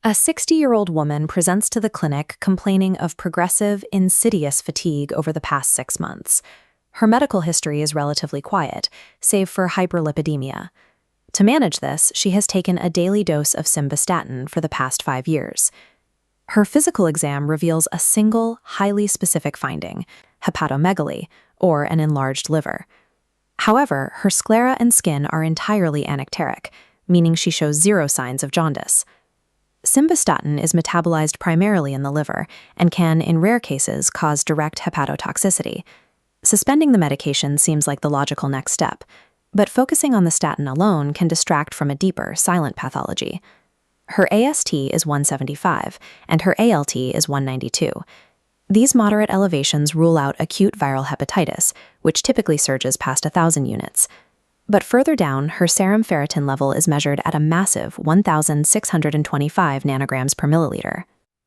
A 60-year-old woman presents to the clinic complaining of progressive, insidious fatigue over the past 6 months. Her medical history is relatively quiet, save for hyperlipidemia. To manage this, she has taken a daily dose of simvastatin for the past 5 years. Her physical exam reveals a single, highly specific finding: hepatomegaly, or an enlarged liver. However, her sclera and skin are entirely anicteric, meaning she shows zero signs of jaundice. Simvastatin is metabolized primarily in the liver and can, in rare cases, cause direct hepatotoxicity. Suspending the medication seems like the logical next step, but focusing on the statin alone can distract from a deeper, silent pathology. Her AST is 175, and her ALT is 192. These moderate elevations rule out acute viral hepatitis, which typically surges past 1,000 units. But further down, her serum ferritin level is measured at a massive 1,625 nanograms per milliliter.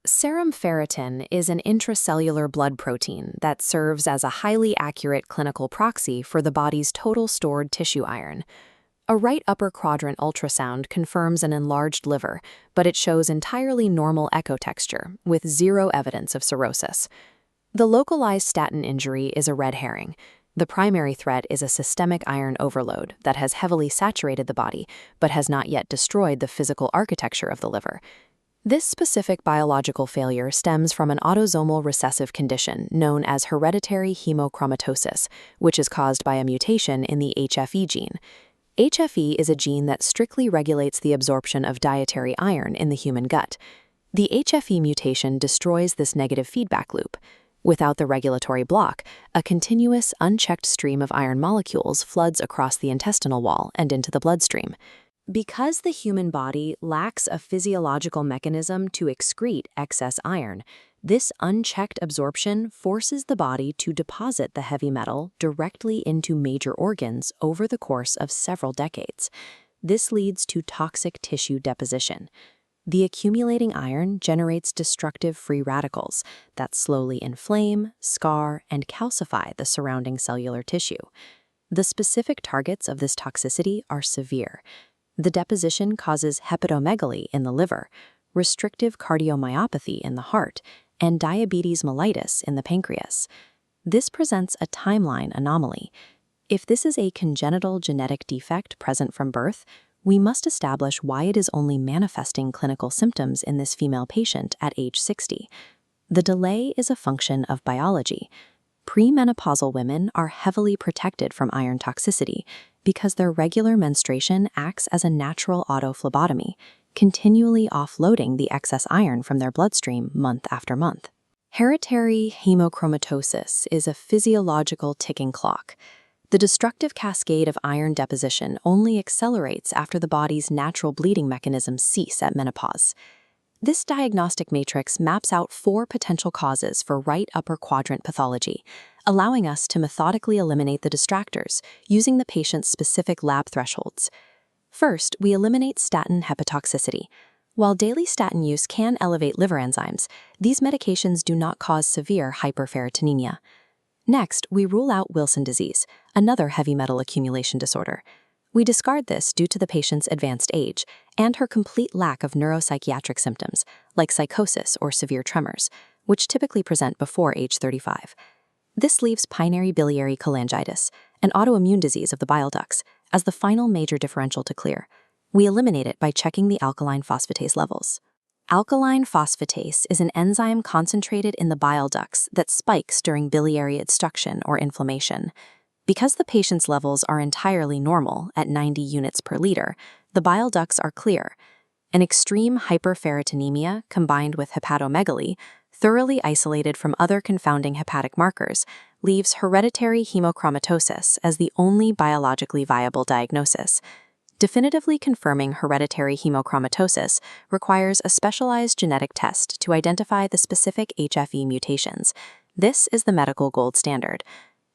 Serum ferritin is an intracellular blood protein that serves as a highly accurate clinical proxy for the body's total stored tissue iron. A right upper quadrant ultrasound confirms an enlarged liver, but it shows entirely normal echo texture, with zero evidence of cirrhosis. The localized statin injury is a red herring. The primary threat is a systemic iron overload that has heavily saturated the body, but has not yet destroyed the physical architecture of the liver. This specific biological failure stems from an autosomal recessive condition known as hereditary hemochromatosis, which is caused by a mutation in the HFE gene. HFE is a gene that strictly regulates the absorption of dietary iron in the human gut. The HFE mutation destroys this negative feedback loop. Without the regulatory block, a continuous, unchecked stream of iron molecules floods across the intestinal wall and into the bloodstream. Because the human body lacks a physiological mechanism to excrete excess iron, this unchecked absorption forces the body to deposit the heavy metal directly into major organs over the course of several decades. This leads to toxic tissue deposition. The accumulating iron generates destructive free radicals that slowly inflame, scar, and calcify the surrounding cellular tissue. The specific targets of this toxicity are severe. The deposition causes hepatomegaly in the liver, restrictive cardiomyopathy in the heart, and diabetes mellitus in the pancreas. This presents a timeline anomaly. If this is a congenital genetic defect present from birth, we must establish why it is only manifesting clinical symptoms in this female patient at age 60. The delay is a function of biology. Premenopausal women are heavily protected from iron toxicity because their regular menstruation acts as a natural autophlebotomy, continually offloading the excess iron from their bloodstream month after month. Hereditary hemochromatosis is a physiological ticking clock. The destructive cascade of iron deposition only accelerates after the body's natural bleeding mechanisms cease at menopause. This diagnostic matrix maps out 4 potential causes for right upper quadrant pathology, allowing us to methodically eliminate the distractors using the patient's specific lab thresholds. First, we eliminate statin hepatotoxicity. While daily statin use can elevate liver enzymes, these medications do not cause severe hyperferritinemia. Next, we rule out Wilson disease, another heavy metal accumulation disorder. We discard this due to the patient's advanced age and her complete lack of neuropsychiatric symptoms, like psychosis or severe tremors, which typically present before age 35. This leaves pulmonary biliary cholangitis, an autoimmune disease of the bile ducts, as the final major differential to clear. We eliminate it by checking the alkaline phosphatase levels. Alkaline phosphatase is an enzyme concentrated in the bile ducts that spikes during biliary obstruction or inflammation. Because the patient's levels are entirely normal at 90 units per liter, the bile ducts are clear. An extreme hyperferritinemia combined with hepatomegaly, thoroughly isolated from other confounding hepatic markers, leaves hereditary hemochromatosis as the only biologically viable diagnosis. Definitively confirming hereditary hemochromatosis requires a specialized genetic test to identify the specific HFE mutations. This is the medical gold standard.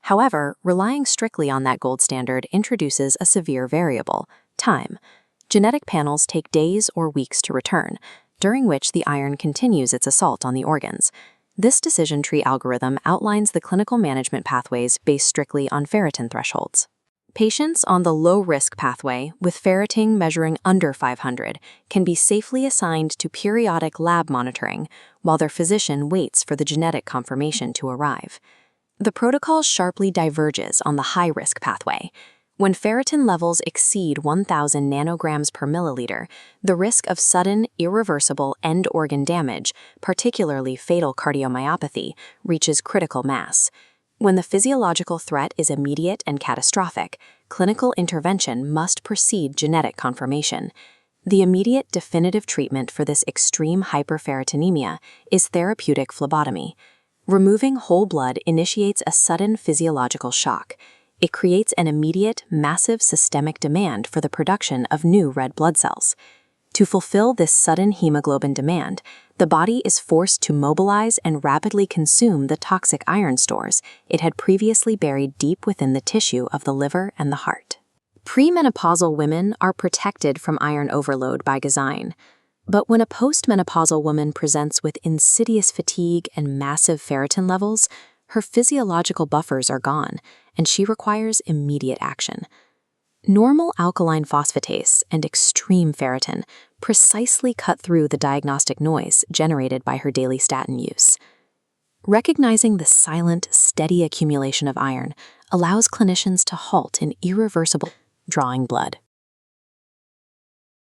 However, relying strictly on that gold standard introduces a severe variable: time. Genetic panels take days or weeks to return, during which the iron continues its assault on the organs. This decision tree algorithm outlines the clinical management pathways based strictly on ferritin thresholds. Patients on the low-risk pathway with ferritin measuring under 500 can be safely assigned to periodic lab monitoring while their physician waits for the genetic confirmation to arrive. The protocol sharply diverges on the high-risk pathway. When ferritin levels exceed 1,000 nanograms per milliliter, the risk of sudden, irreversible end organ damage, particularly fatal cardiomyopathy, reaches critical mass. When the physiological threat is immediate and catastrophic, clinical intervention must precede genetic confirmation. The immediate definitive treatment for this extreme hyperferritinemia is therapeutic phlebotomy. Removing whole blood initiates a sudden physiological shock. It creates an immediate, massive systemic demand for the production of new red blood cells. To fulfill this sudden hemoglobin demand, the body is forced to mobilize and rapidly consume the toxic iron stores it had previously buried deep within the tissue of the liver and the heart. Premenopausal women are protected from iron overload by design. But when a postmenopausal woman presents with insidious fatigue and massive ferritin levels, her physiological buffers are gone, and she requires immediate action. Normal alkaline phosphatase and extreme ferritin precisely cut through the diagnostic noise generated by her daily statin use. Recognizing the silent, steady accumulation of iron allows clinicians to halt an irreversible drawing blood.